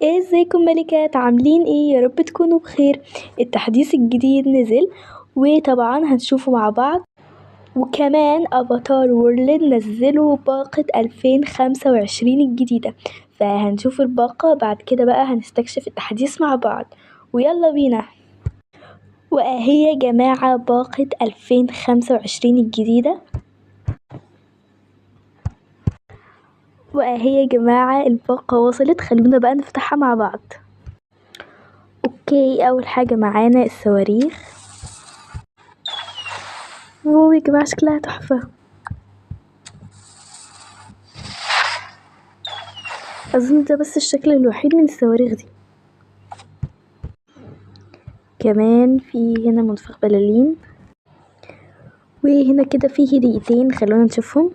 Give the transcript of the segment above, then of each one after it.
ازيكم ملكات، عاملين ايه؟ يا رب تكونوا بخير. التحديث الجديد نزل وطبعا هنشوفه مع بعض. وكمان افاتار وورلد نزلوا باقة 2025 الجديدة، فهنشوف الباقة بعد كده بقى هنستكشف التحديث مع بعض. ويلا بينا. واهي يا جماعة باقة 2025 الجديدة، واهي يا جماعة الباقة وصلت. خلونا بقى نفتحها مع بعض. اوكي، اول حاجة معانا الصواريخ. واو يا جماعة شكلها تحفة. اظن ده بس الشكل الوحيد من الصواريخ دي. كمان في هنا منفخ بلالين، وهنا كده في هديتين خلونا نشوفهم.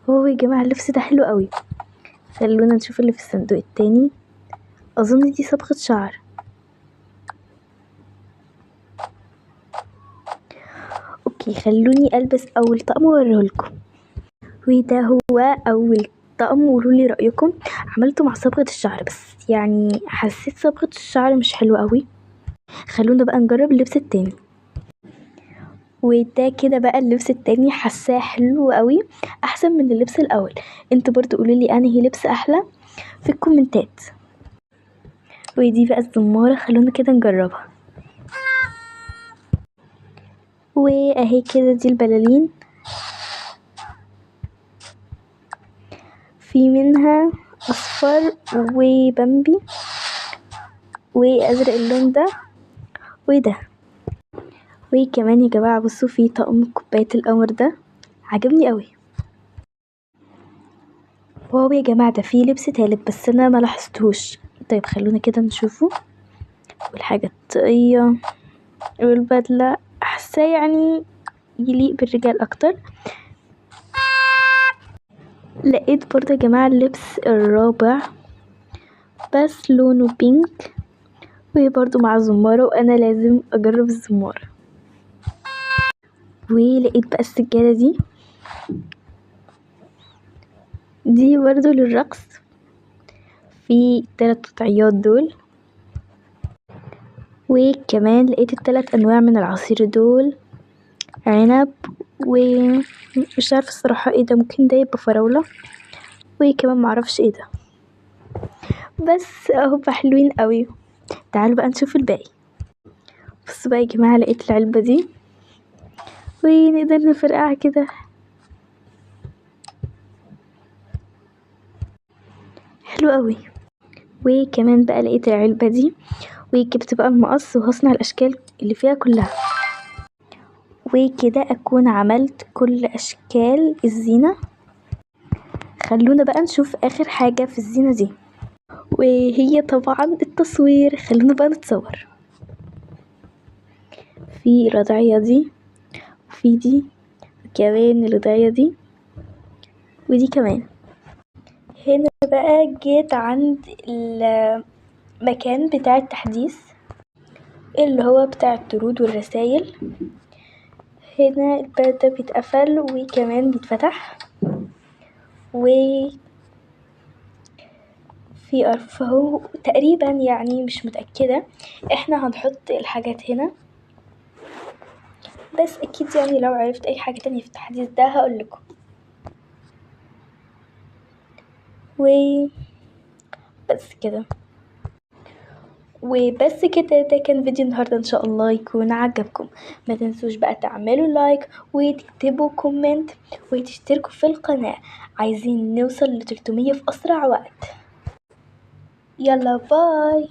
واو يا جماعة اللبس ده حلو قوي. خلونا نشوف اللي في الصندوق التاني. اظن دي صبغة شعر. اوكي خلوني البس اول طقم واوريهولكم. وده هو اول طقم، وقولولي رأيكم. عملته مع صبغة الشعر بس يعني حسيت صبغة الشعر مش حلوة قوي. خلونا بقى نجرب اللبس التاني. وده كده بقى اللبس التاني، حاساه حلو قوي، احسن من اللبس الاول. انتوا برضو قولولي انهي لبس احلى في الكومنتات. ودي بقى الزمارة، خلونا كده نجربها. واهي كده دي البلالين، في منها اصفر وبمبي وازرق اللون ده وده. وكمان يا جماعة بصوا في طقم كوباية القمر ده، عجبني قوي. واو يا جماعة ده في لبس تالت بس انا ما لاحظتهوش. طيب خلونا كده نشوفه. والحاجة الطاقية والبدلة حاساه يعني يليق بالرجال اكتر. لقيت برضه يا جماعة اللبس الرابع بس لونه بينك، وبرضه مع زمارة، وانا لازم اجرب الزمارة. ولقيت بقى السجادة دي برضه للرقص، في 3 قطعيات دول. وكمان لقيت ال3 انواع من العصير دول، عنب ومش عارفة الصراحة ايه ده، ممكن ده يبقى فراولة، وكمان معرفش ايه ده، بس اهو حلوين قوي. تعالوا بقى نشوف الباقي. بصوا بقى يا جماعة لقيت العلبة دي ونقدر نفرقعها كده، حلو قوي. وكمان بقى لقيت العلبة دي وجبت بقى المقص وهصنع الاشكال اللي فيها كلها. وكده اكون عملت كل اشكال الزينة. خلونا بقى نشوف اخر حاجة في الزينة دي، وهي طبعا التصوير. خلونا بقى نتصور. في الرضعية دي، وفي دي كمان الرضعية دي، ودي كمان. هنا بقى جيت عند المكان بتاع التحديث اللي هو بتاع الطرود والرسايل. هنا الباب ده بيتقفل وكمان بيتفتح، وفي أرفف اهو تقريبا، يعني مش متأكدة. احنا هنحط الحاجات هنا، بس اكيد يعني لو عرفت اي حاجة تانية في التحديث ده هقولكم. بس كده ده كان فيديو النهاردة، ان شاء الله يكون عجبكم. ما تنسوش بقى تعملوا لايك وتكتبوا كومنت وتشتركوا في القناة. عايزين نوصل ل 300 في اسرع وقت. يلا باي.